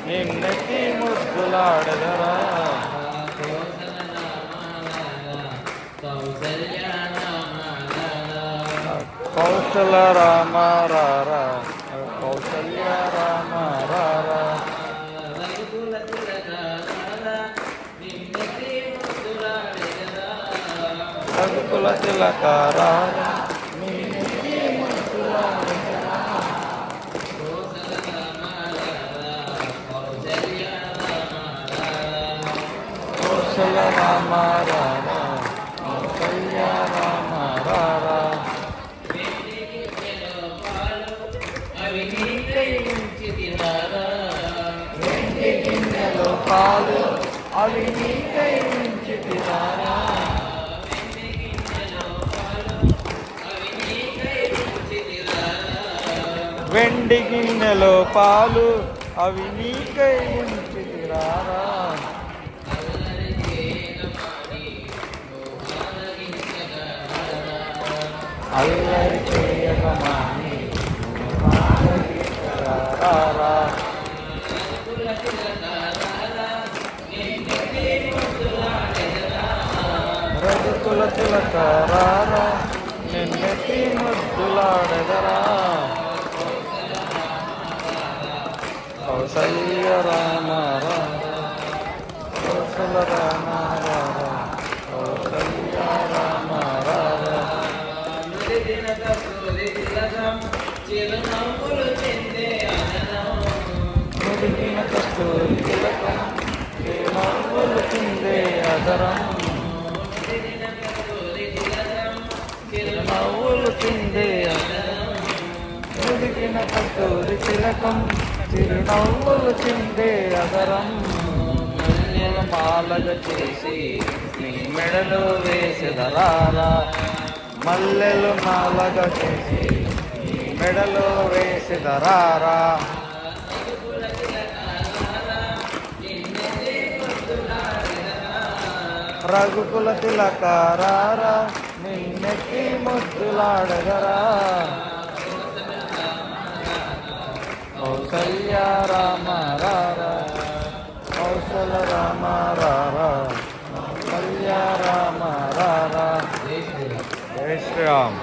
నిన్నెత్తి ముద్దులాడెదరా కౌశల రామ రారా కౌశల్య రామ రారా రఘుకుల తిలక రారా కౌశల రామ రారా కౌశల్య రామ రారా గిన్నెలో పాలు అవి నీకై ఉంచితిరారా వెండి గిన్నెలో పాలు అవి నీకై ఉంచితిరారా అల్లరి చేయకమాని రారా రఘుకుల తిలక రారా నిన్నెత్తి ముద్దులాడెదరా కౌసల్య రామ రారా కౌశల రామ రారా కౌసల్య రామ రారా ముదిగిన కస్తూరి తిలకం చిరునవ్వులు చిందే అదరం చిరునవ్వులు చిందే ముదిగిన కస్తూరి తిలకం చిరునవ్వులు చిందే అదరం మాలగ చేసి నీ మెడలో వేసెదరారా మల్లెలు మాలగ చేసి నీ మెడలో వేసెదరారా రఘుకుల తిలక రారా నిన్నెత్తి ముద్దులాడెదరా కౌసల్య రామ రారా కౌశల రామ రారా కౌసల్య రామ రారా జై శ్రీరామ్.